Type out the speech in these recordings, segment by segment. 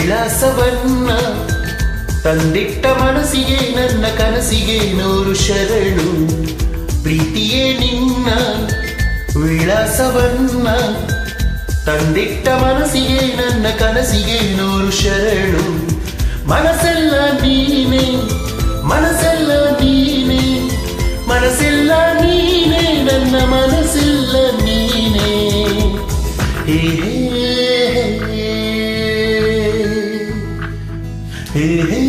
ವಿಳಾಸವನ್ನ ತಂದಿಟ್ಟ ಮನಸ್ಸಿಗೆ ನನ್ನ ಕನಸಿಗೆ 100 ಶರಣು. ಪ್ರೀತಿಯೇ ನಿನ್ನ ವಿಳಾಸವನ್ನ ತಂದಿಟ್ಟ ಮನಸ್ಸಿಗೆ ನನ್ನ ಕನಸಿಗೆ 100 ಶರಣು. ಮನಸ್ಸೆಲ್ಲ ನೀನೆ, ಮನಸ್ಸೆಲ್ಲ ನೀನೆ, ಮನಸ್ಸೆಲ್ಲ ನೀನೆ, ನನ್ನ ಮನಸ್ಸೆಲ್ಲ ನೀನೆ. ಹೇ ಹೇ ಹೇ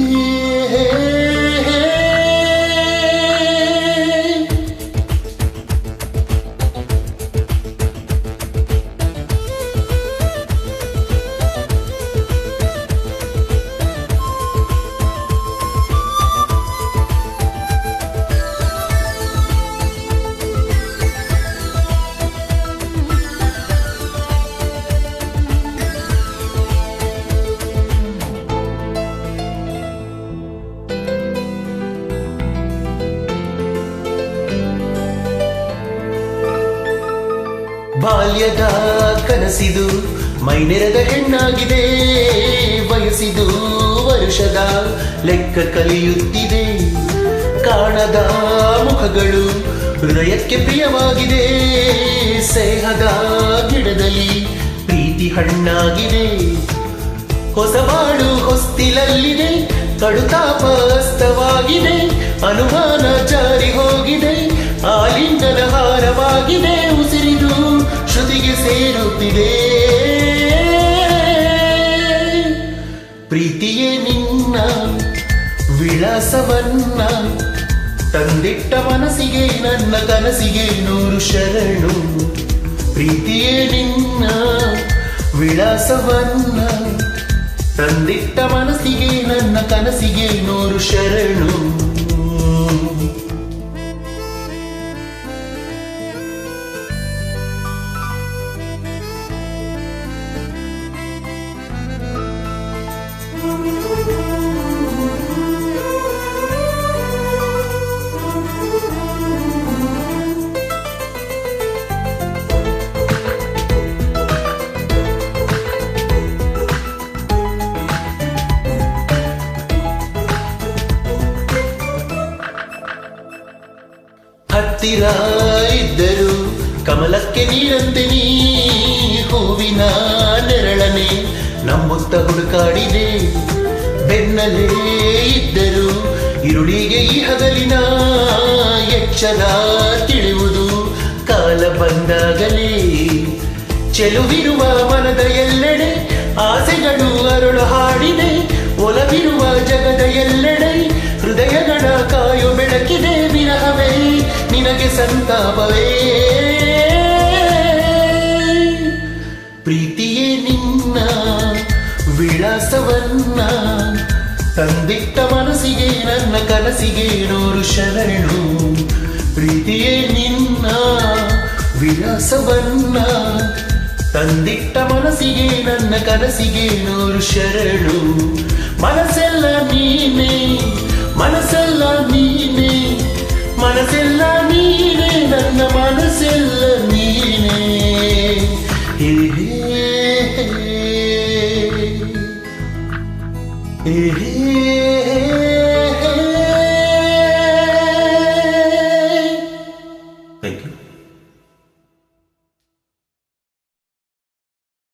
ಬಾಲ್ಯದ ಕನಸಿದು ಮೈನೆರೆದ ಹೆಣ್ಣಾಗಿದೆ. ವಯಸ್ಸಿದು ವರುಷದ ಲೆಕ್ಕ ಕಲಿಯುತ್ತಿದೆ. ಕಾಣದ ಮುಖಗಳು ಹೃದಯಕ್ಕೆ ಪ್ರಿಯವಾಗಿದೆ. ಸ್ನೇಹದ ಗಿಡದಲ್ಲಿ ಪ್ರೀತಿ ಹಣ್ಣಾಗಿದೆ. ಹೊಸಬಾಳು ಹೊಸ್ತಿಲಲ್ಲಿದೆ. ಕಡುತಾಪ ಅಸ್ತವಾಗಿದೆ. ಅನುಮಾನ ಜಾರಿ ಹೋಗಿದೆ. ಆಲಿಂಗನ ಹಾರವಾಗಿದೆ. ಉಸಿರಿದು ಶ್ರುತಿಗೆ ಸೇರುತ್ತಿದೆ. ಪ್ರೀತಿಯೇ ನಿನ್ನ ವಿಳಾಸವನ್ನ ತಂದಿಟ್ಟ ಮನಸ್ಸಿಗೆ ನನ್ನ ಕನಸಿಗೆ 100 ಶರಣು. ಪ್ರೀತಿಯೇ ನಿನ್ನ ವಿಳಾಸವನ್ನ ತಂದಿಟ್ಟ ಮನಸ್ಸಿಗೆ ನನ್ನ ಕನಸಿಗೆ 100 ಶರಣು. ಹತ್ತಿರ ಇದ್ದರು ಕಮಲಕ್ಕೆ ನೀರಂತೆ ನೀ ಹೂವಿನ ನೆರಳನೆ ನಂಬುತ್ತ ಹುಡುಕಾಡಿದೆ. ಬೆನ್ನಲ್ಲೇ ಇದ್ದರು ಇರುಳಿಗೆ ಈ ಹಗಲಿನ ಎಚ್ಚರ ತಿಳಿಯುವುದು ಕಾಲ ಬಂದಾಗಲೇ. ಚೆಲುವಿರುವ ಮನದ ಎಲ್ಲೆಡೆ ಆಸೆಗಳು ಅರಳು ಹಾಡಿದೆ. ಒಲವಿರುವ ಜಗದ ಎಲ್ಲೆಡೆ ಹೃದಯಗಳ ಕಾಯೋ ಬೆಳಕಿದೆ. ವಿರಹವೇ ನಿನಗೆ ಸಂತಾಪವೇ. ಪ್ರೀತಿಯೇ ನಿನ್ನ ವಿಳಾಸವನ್ನ ತಂದಿಟ್ಟ ಮನಸ್ಸಿಗೆ ನನ್ನ ಕನಸಿಗೆ 100 ಶರಣು. ಪ್ರೀತಿಯೇ ನಿನ್ನ ವಿಳಾಸವನ್ನ ತಂದಿಟ್ಟ ಮನಸ್ಸಿಗೆ ನನ್ನ ಕನಸಿಗೆ 100 ಶರಣು. ಮನಸ್ಸೆಲ್ಲ ನೀನೆ, ಮನಸ್ಸೆಲ್ಲ ನೀನೆ, ಮನಸ್ಸೆಲ್ಲ ನೀನೆ, ನನ್ನ ಮನಸ್ಸೆಲ್ಲ ನೀನೆ. ಹೇ ಹೇ ಹೇ ಹೇ